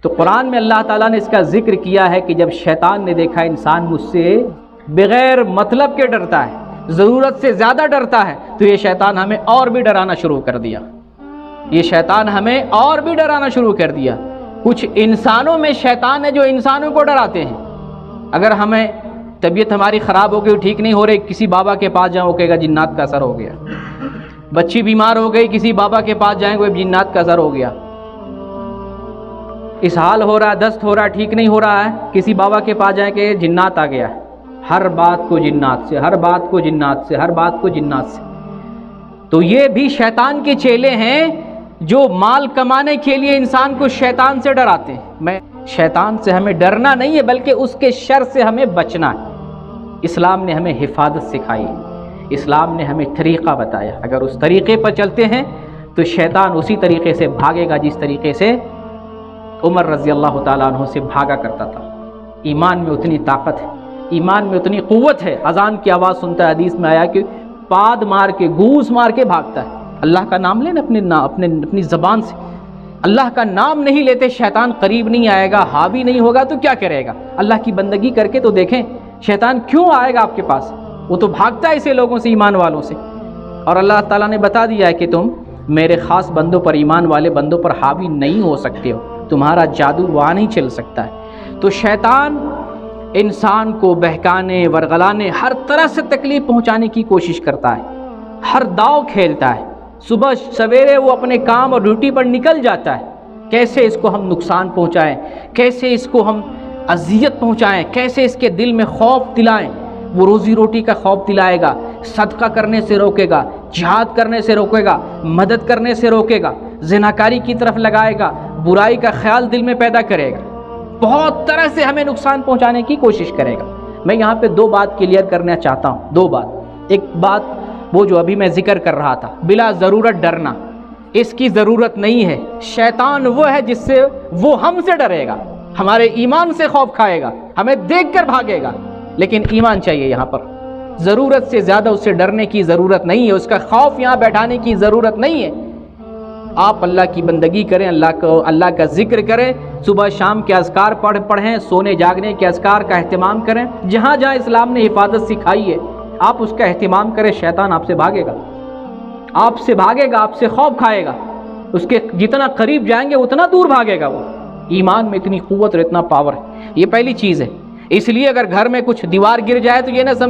تو قرآن میں اللہ تعالیٰ نے اس کا ذکر کیا ہے کہ جب شیطان نے دیکھا انسان مجھ سے بغیر مطلب کے ڈرتا ہے، ضرورت سے زیادہ ڈرتا ہے، تو یہ شیطان ہمیں اور بھی ڈرانا شروع کر دیا، یہ شیطان ہمیں اور بھی ڈرانا شروع کر دیا۔ کچھ انسانوں میں شیطان ہے جو انسانوں کو ڈراتے ہیں۔ اگر ہمیں طبیعت ہماری خراب ہو گئی، ٹھیک نہیں ہو رہی، کسی بابا کے پاس جاؤ، کہے گا جنات کا اثر ہو گیا۔ بچی بیمار ہو گئی، کسی بابا کے پاس جائیں گے، جنات کا اثر ہو گیا۔ اسہال ہو رہا ہے، دست ہو رہا ہے، ٹھیک نہیں ہو رہا ہے، کسی بابا کے پاس جائیں کہ جنات آ گیا۔ ہر بات کو جنات سے، ہر بات کو جنات سے، ہر بات کو جنات سے۔ تو یہ بھی شیطان کے چیلے ہیں جو مال کمانے کے لیے انسان کو شیطان سے ڈراتے ہیں۔ شیطان سے ہمیں ڈرنا نہیں ہے، بلکہ اس کے شر سے ہمیں بچنا ہے۔ اسلام نے ہمیں حفاظت سکھائی، اسلام نے ہمیں طریقہ بتایا۔ اگر اس طریقے پر چلتے ہیں تو شیطان اسی طریقے سے بھاگے گا جس طریقے سے عمر رضی اللہ تعالیٰ عنہ سے بھاگا کرتا تھا۔ ایمان میں اتنی طاقت ہے، ایمان میں اتنی قوت ہے۔ اذان کی آواز سنتا ہے، حدیث میں آیا کہ پاد مار کے، گوس مار کے بھاگتا ہے۔ اللہ کا نام لیں اپنی زبان سے، اللہ کا نام نہیں لیتے، شیطان قریب نہیں آئے گا، حاوی نہیں ہوگا تو کیا کرے گا؟ اللہ کی بندگی کر کے تو دیکھیں، شیطان کیوں آئے گا آپ کے پاس؟ وہ تو بھاگتا ہے ایسے لوگوں سے، ایمان والوں سے۔ اور اللہ تعالیٰ نے بتا دیا ہے کہ تم میرے خاص بندوں پر، ایمان والے بندوں پر حاوی نہیں ہو سکتے ہو، تمہارا جادو وہاں نہیں چل سکتا ہے۔ تو شیطان انسان کو بہکانے، ورغلانے، ہر طرح سے تکلیف پہنچانے کی کوشش کرتا ہے، ہر داؤ کھیلتا ہے۔ صبح سویرے وہ اپنے کام اور ڈیوٹی پر نکل جاتا ہے، کیسے اس کو ہم نقصان پہنچائیں، کیسے اس کو ہم اذیت پہنچائیں، کیسے اس کے دل میں خوف دلائیں۔ وہ روزی روٹی کا خوف دلائے گا، صدقہ کرنے سے روکے گا، جہاد کرنے سے روکے گا، مدد کرنے سے روکے گا، زناکاری کی طرف لگائے گا، برائی کا خیال دل میں پیدا کرے گا، بہت طرح سے ہمیں نقصان پہنچانے کی کوشش کرے گا۔ میں یہاں پہ دو بات کلیئر کرنا چاہتا ہوں، دو بات۔ ایک بات وہ جو ابھی میں ذکر کر رہا تھا، بلا ضرورت ڈرنا، اس کی ضرورت نہیں ہے۔ شیطان وہ ہے جس سے وہ ہم سے ڈرے گا، ہمارے ایمان سے خوف کھائے گا، ہمیں دیکھ کر بھاگے گا، لیکن ایمان چاہیے یہاں پر۔ ضرورت سے زیادہ اس سے ڈرنے کی ضرورت نہیں ہے، اس کا خوف یہاں بیٹھانے کی ضرورت نہیں ہے۔ آپ اللہ کی بندگی کریں، اللہ کا ذکر کریں، صبح شام کے اذکار پڑھیں، سونے جاگنے کے اذکار کا اہتمام کریں۔ جہاں جہاں اسلام نے حفاظت سکھائی ہے آپ اس کا اہتمام کریں، شیطان آپ سے بھاگے گا، آپ سے بھاگے گا، آپ سے خوف کھائے گا، اس کے جتنا قریب جائیں گے اتنا دور بھاگے گا۔ وہ ایمان میں اتنی قوت اور اتنا پاور ہے، یہ پہلی چیز ہے۔ اس لیے اگر گھر میں کچھ دیوار گر جائے تو یہ نہ سمجھ